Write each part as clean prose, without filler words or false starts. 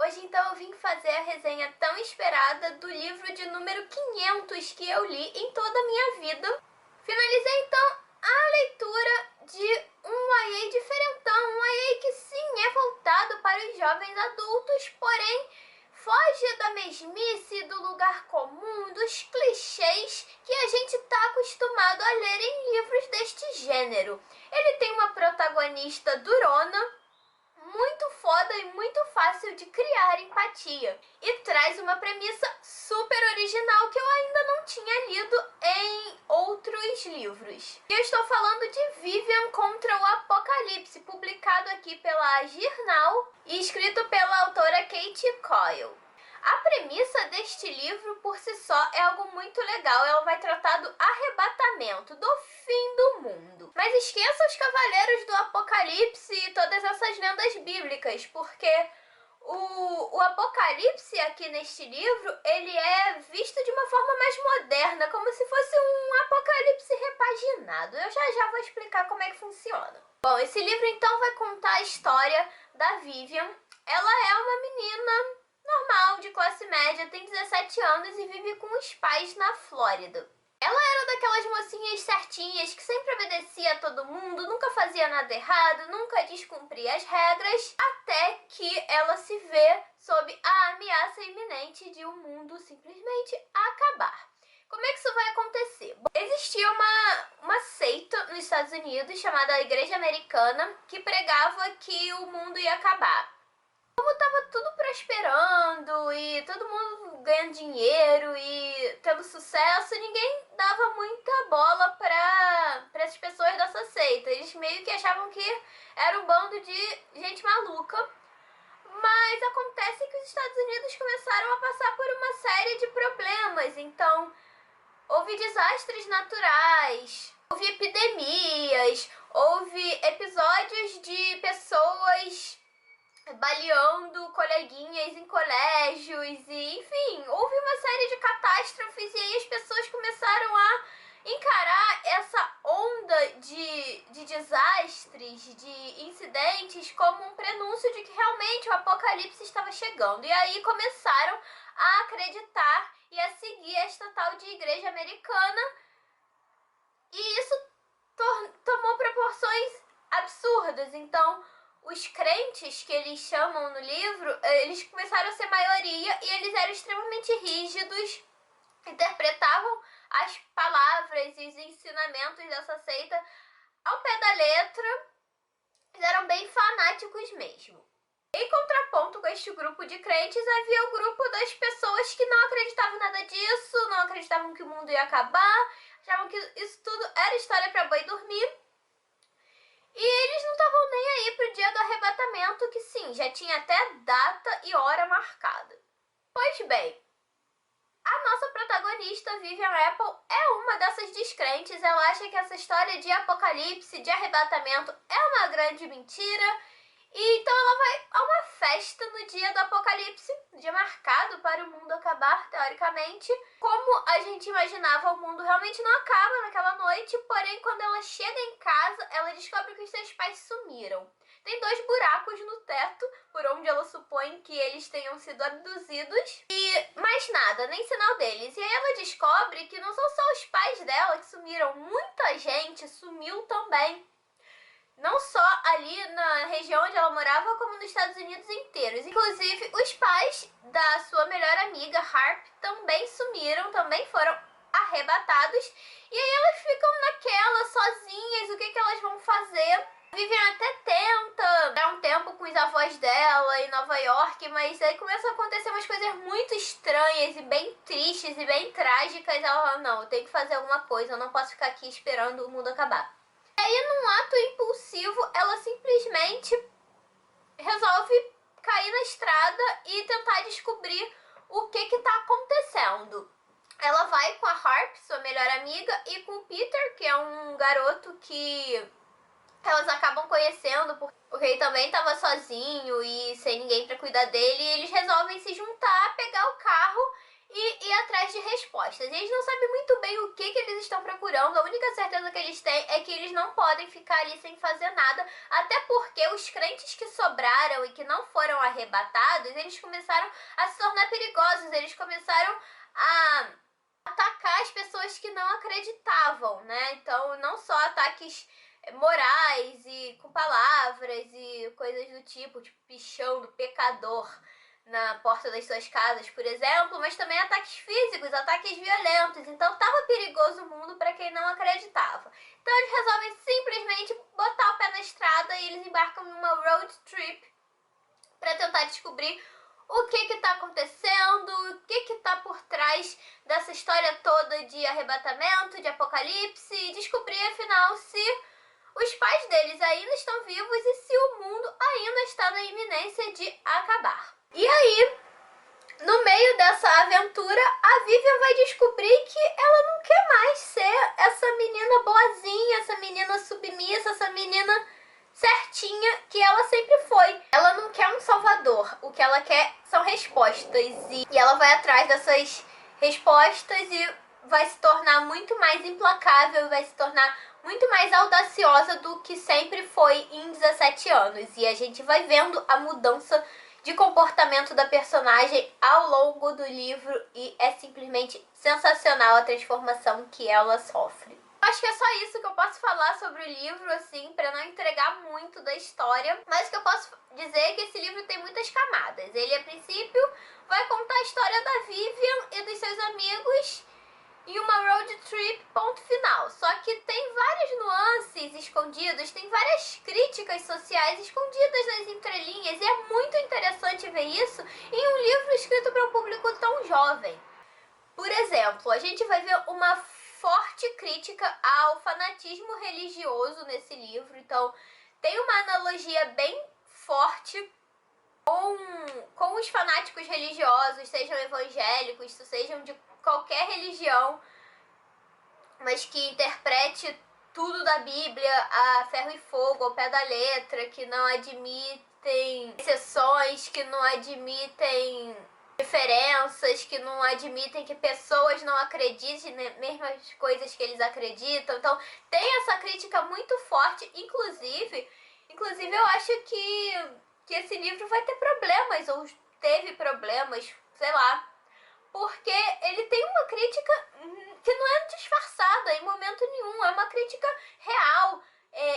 Hoje então eu vim fazer a resenha tão esperada do livro de número 500 que eu li em toda a minha vida. Finalizei então a leitura de um YA diferentão, um YA que sim é voltado para os jovens adultos, porém foge da mesmice, do lugar comum, dos clichês que a gente está acostumado a ler em livros deste gênero. Ele tem uma protagonista durona, muito foda e muito fácil de criar empatia. E traz uma premissa super original que eu ainda não tinha lido em outros livros. E eu estou falando de Vivian contra o Apocalipse, publicado aqui pela Girnal e escrito pela autora Kate Coyle. A premissa deste livro, por si só, é algo muito legal. Ela vai tratar do arrebatamento, do fim do mundo. Mas esqueça os cavaleiros do Apocalipse e todas essas lendas bíblicas, porque o Apocalipse aqui neste livro, ele é visto de uma forma mais moderna, como se fosse um Apocalipse repaginado. Eu já vou explicar como é que funciona. Bom, esse livro então vai contar a história da Vivian. Ela é uma menina normal, de classe média, tem 17 anos e vive com os pais na Flórida. Ela era daquelas mocinhas certinhas que sempre obedecia a todo mundo, nunca fazia nada errado, nunca descumpria as regras, até que ela se vê sob a ameaça iminente de o mundo simplesmente acabar. Como é que isso vai acontecer? Bom, existia uma seita nos Estados Unidos chamada Igreja Americana que pregava que o mundo ia acabar. Como estava tudo prosperando e todo mundo ganhando dinheiro e tendo sucesso, ninguém dava muita bola para as pessoas dessa seita. Eles meio que achavam que era um bando de gente maluca. Mas acontece que os Estados Unidos começaram a passar por uma série de problemas. Então, houve desastres naturais, houve epidemias, houve episódios de pessoas baleando coleguinhas em colégios e, enfim, houve uma série de catástrofes e aí as pessoas começaram a encarar essa onda de desastres, de incidentes como um prenúncio de que realmente o apocalipse estava chegando. E aí começaram a acreditar e a seguir esta tal de igreja americana e isso tomou proporções absurdas. Então, os crentes, que eles chamam no livro, eles começaram a ser maioria e eles eram extremamente rígidos, interpretavam as palavras e os ensinamentos dessa seita ao pé da letra, eles eram bem fanáticos mesmo. Em contraponto com este grupo de crentes, havia o grupo das pessoas que não acreditavam em nada disso, não acreditavam que o mundo ia acabar, achavam que isso tudo era história para boi dormir. E eles não estavam nem aí pro dia do arrebatamento, que sim, já tinha até data e hora marcada. Pois bem, a nossa protagonista, Vivian Apple, é uma dessas descrentes. Ela acha que essa história de apocalipse, de arrebatamento, é uma grande mentira. E então ela vai a uma festa no dia do apocalipse, dia marcado para o mundo acabar, teoricamente. Como a gente imaginava, o mundo realmente não acaba naquela noite, porém quando ela chega em casa, ela descobre que os seus pais sumiram. Tem 2 buracos no teto, por onde ela supõe que eles tenham sido abduzidos, e mais nada, nem sinal deles. E aí ela descobre que não são só os pais dela que sumiram, muita gente sumiu também. Não só ali na região onde ela morava, como nos Estados Unidos inteiros. Inclusive, os pais da sua melhor amiga, Harp, também sumiram, também foram arrebatados. E aí elas ficam naquela, sozinhas, o que elas vão fazer? Vivian até tenta dar um tempo com os avós dela em Nova York, mas aí começam a acontecer umas coisas muito estranhas e bem tristes e bem trágicas. Ela fala, não, eu tenho que fazer alguma coisa, eu não posso ficar aqui esperando o mundo acabar. E aí, num ato impulsivo, ela simplesmente resolve cair na estrada e tentar descobrir o que está acontecendo. Ela vai com a Harp, sua melhor amiga, e com o Peter, que é um garoto que elas acabam conhecendo porque ele também estava sozinho e sem ninguém para cuidar dele. E eles resolvem se juntar, pegar o carro e ir atrás de respostas. Eles não sabem muito bem o que eles estão procurando. A única certeza que eles têm é que eles não podem ficar ali sem fazer nada, até porque os crentes que sobraram e que não foram arrebatados, eles começaram a se tornar perigosos, eles começaram a atacar as pessoas que não acreditavam, né? Então, não só ataques morais e com palavras e coisas do tipo pichando pecador na porta das suas casas, por exemplo, mas também ataques físicos, ataques violentos. Então tava perigoso o mundo para quem não acreditava. Então eles resolvem simplesmente botar o pé na estrada e eles embarcam numa road trip para tentar descobrir o que está acontecendo, o que está por trás dessa história toda de arrebatamento, de apocalipse, e descobrir afinal se os pais deles ainda estão vivos e se o mundo ainda está na iminência de acabar. E aí, no meio dessa aventura, a Vivian vai descobrir que ela não quer mais ser essa menina boazinha, essa menina submissa, essa menina certinha que ela sempre foi. Ela não quer um salvador, o que ela quer são respostas. E ela vai atrás dessas respostas e vai se tornar muito mais implacável, vai se tornar muito mais audaciosa do que sempre foi em 17 anos. E a gente vai vendo a mudança de comportamento da personagem ao longo do livro e é simplesmente sensacional a transformação que ela sofre. Acho que é só isso que eu posso falar sobre o livro, assim, para não entregar muito da história. Mas o que eu posso dizer é que esse livro tem muitas camadas. Ele, a princípio, vai contar a história da Vivian e dos seus amigos em uma road trip, ponto final. Só que tem várias nuances escondidas, tem várias críticas sociais escondidas nas entrelinhas, e é muito interessante ver isso em um livro escrito para um público tão jovem. Por exemplo, a gente vai ver uma forte crítica ao fanatismo religioso nesse livro, então tem uma analogia bem forte com os fanáticos religiosos, sejam evangélicos, sejam de qualquer religião, mas que interprete tudo da Bíblia a ferro e fogo, ao pé da letra, que não admitem exceções, que não admitem diferenças, que não admitem que pessoas não acreditem nas mesmas coisas que eles acreditam. Então tem essa crítica muito forte, inclusive eu acho que esse livro vai ter problemas, ou teve problemas, sei lá, porque ele tem uma crítica que não é disfarçada em momento nenhum, é uma crítica real.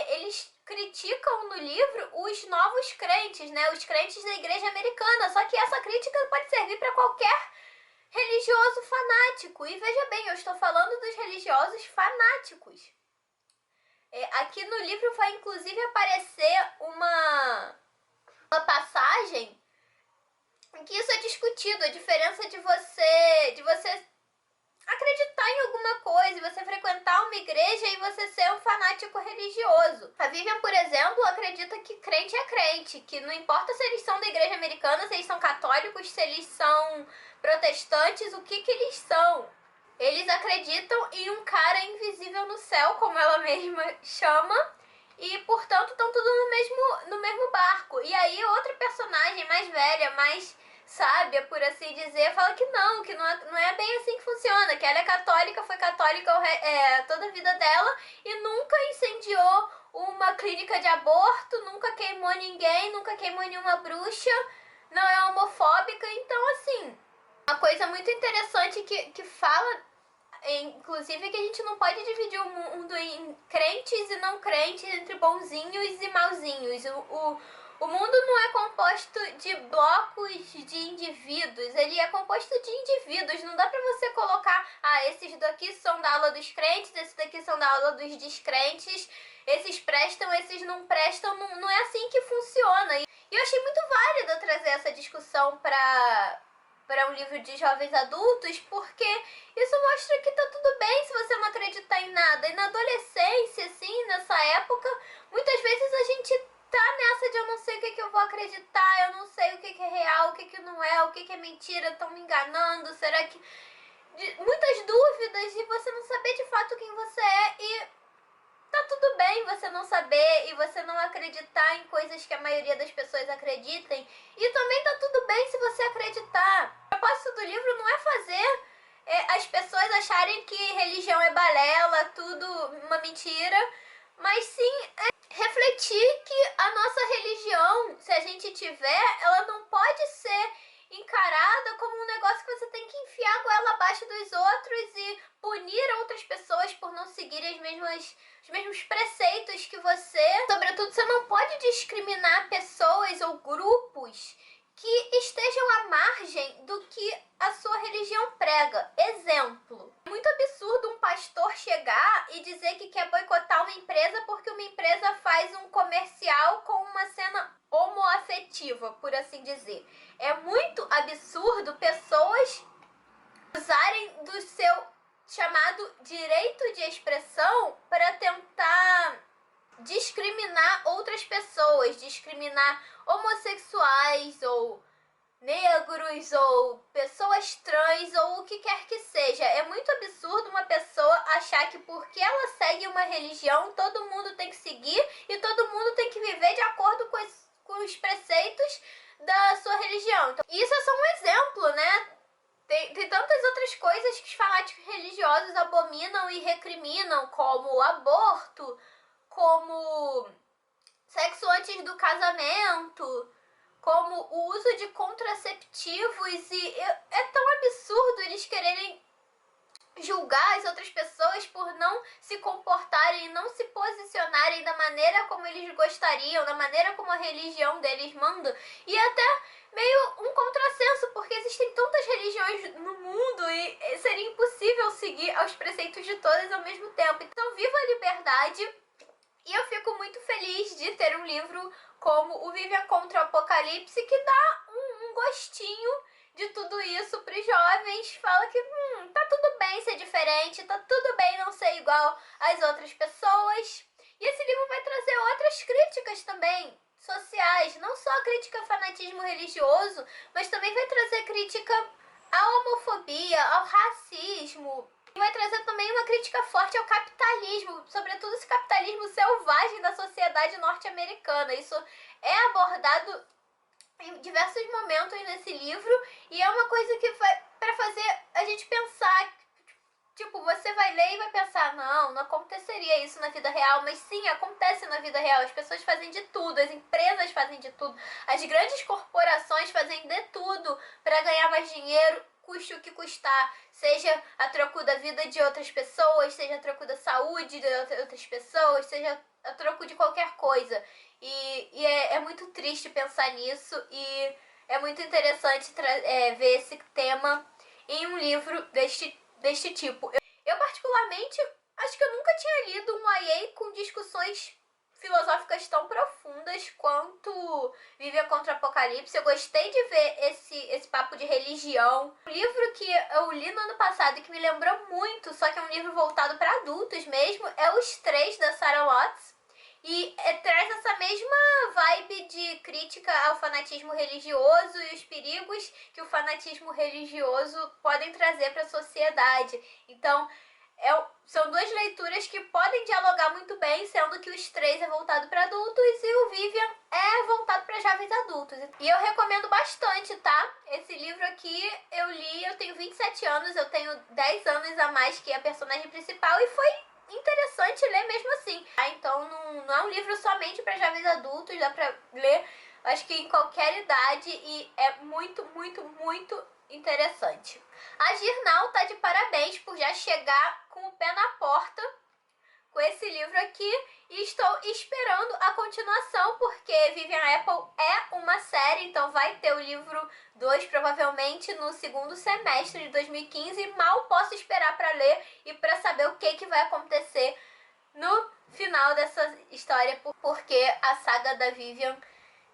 Eles criticam no livro os novos crentes, né, os crentes da igreja americana, só que essa crítica pode servir para qualquer religioso fanático. E veja bem, eu estou falando dos religiosos fanáticos. Aqui no livro vai inclusive aparecer uma passagem em que isso é discutido, a diferença de você acreditar em alguma coisa, você frequentar uma igreja e você ser um fanático religioso. A Vivian, por exemplo, acredita que crente é crente, que não importa se eles são da igreja americana, se eles são católicos, se eles são protestantes, o que eles são. Eles acreditam em um cara invisível no céu, como ela mesma chama, e, portanto, estão tudo no mesmo barco. E aí outra personagem mais velha, mais sábia, por assim dizer, fala que não é bem assim que funciona, que ela é católica, foi católica toda a vida dela e nunca incendiou uma clínica de aborto, nunca queimou ninguém, nunca queimou nenhuma bruxa, não é homofóbica. Então, assim, uma coisa muito interessante que fala, inclusive, que a gente não pode dividir o mundo em crentes e não crentes, entre bonzinhos e mauzinhos. O mundo não é composto de blocos de indivíduos, ele é composto de indivíduos. Não dá pra você colocar, esses daqui são da ala dos crentes, esses daqui são da ala dos descrentes, esses prestam, esses não prestam, não é assim que funciona. E eu achei muito válido trazer essa discussão para um livro de jovens adultos, porque isso mostra que tá tudo bem se você não acreditar em nada. E na adolescência, assim, nessa época, muitas vezes a gente tá nessa de eu não sei o que eu vou acreditar, eu não sei o que é real, o que não é, o que é mentira, estão me enganando, será que... Muitas dúvidas e você não saber de fato quem você é, e tá tudo bem você não saber e você não acreditar em coisas que a maioria das pessoas acreditem, e também tá tudo bem se você acreditar. propósito do livro não é fazer as pessoas acharem que religião é balela, tudo uma mentira, mas sim refletir que a nossa religião, se a gente tiver, ela não pode ser encarada como um negócio que você tem que enfiar a goela abaixo dos outros e punir outras pessoas por não seguirem os mesmos preceitos que você. Sobretudo, você não pode discriminar pessoas ou grupos que estejam à margem do que a sua religião prega. Exemplo, é muito absurdo um pastor chegar e dizer que quer boicotar uma empresa porque uma empresa faz um comercial com uma cena homoafetiva, por assim dizer. É muito absurdo pessoas usarem do seu chamado direito de expressão para tentar discriminar outras pessoas, discriminar homossexuais ou negros ou pessoas trans ou o que quer que seja. É muito absurdo uma pessoa achar que porque ela segue uma religião, todo mundo tem que seguir e todo mundo tem que viver de acordo com os preceitos da sua religião. Então, isso é só um exemplo, né? Tem tantas outras coisas que os fanáticos religiosos abominam e recriminam, como o aborto, como sexo antes do casamento, como o uso de contraceptivos, e é tão absurdo eles quererem julgar as outras pessoas por não se comportarem e não se posicionarem da maneira como eles gostariam, da maneira como a religião deles manda, e até meio um contrassenso, porque existem tantas religiões no mundo e seria impossível seguir aos preceitos de todas ao mesmo tempo. Então, viva a liberdade! E eu fico muito feliz de ter um livro como o Vivian contra o Apocalipse, que dá um gostinho de tudo isso para os jovens. Fala que tá tudo bem ser diferente, tá tudo bem não ser igual às outras pessoas. E esse livro vai trazer outras críticas também sociais, não só a crítica ao fanatismo religioso, mas também vai trazer crítica à homofobia, ao racismo. E vai trazer também uma crítica forte ao capitalismo, sobretudo esse capitalismo selvagem da sociedade norte-americana. Isso é abordado em diversos momentos nesse livro e é uma coisa que vai para fazer a gente pensar. Tipo, você vai ler e vai pensar, não aconteceria isso na vida real, mas sim, acontece na vida real. As pessoas fazem de tudo, as empresas fazem de tudo, as grandes corporações fazem de tudo para ganhar mais dinheiro, custe o que custar, seja a troco da vida de outras pessoas, seja a troco da saúde de outras pessoas, seja a troco de qualquer coisa. E é muito triste pensar nisso e é muito interessante ver esse tema em um livro deste tipo. Eu particularmente acho que eu nunca tinha lido um YA com discussões filosóficas tão profundas quanto Vivian contra o Apocalipse. Eu gostei de ver esse papo de religião. Um livro que eu li no ano passado e que me lembrou muito, só que é um livro voltado para adultos mesmo, é Os Três, da Sarah Watts. E traz essa mesma vibe de crítica ao fanatismo religioso e os perigos que o fanatismo religioso podem trazer para a sociedade. Então, são duas leituras que podem dialogar muito bem, sendo que Os Três é voltado para adultos e o Vivian é voltado para jovens adultos. E eu recomendo bastante, tá? Esse livro aqui eu li, eu tenho 27 anos, eu tenho 10 anos a mais que a personagem principal e foi interessante ler mesmo assim. Então não é um livro somente para jovens adultos, dá pra ler acho que em qualquer idade e é muito, muito, muito interessante. A Girdal tá de parabéns por já chegar com o pé na porta com esse livro aqui e estou esperando a continuação, porque Vivian Apple é uma série, então vai ter o livro 2 provavelmente no segundo semestre de 2015. Mal posso esperar para ler e para saber o que vai acontecer no final dessa história, porque a saga da Vivian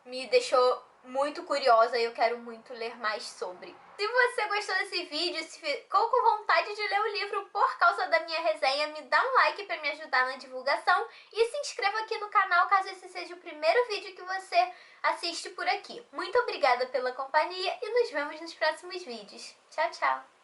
me deixou muito curiosa e eu quero muito ler mais sobre. Se você gostou desse vídeo, se ficou com vontade de ler o livro por causa da minha resenha, me dá um like para me ajudar na divulgação e se inscreva aqui no canal caso esse seja o primeiro vídeo que você assiste por aqui. Muito obrigada pela companhia e nos vemos nos próximos vídeos. Tchau, tchau!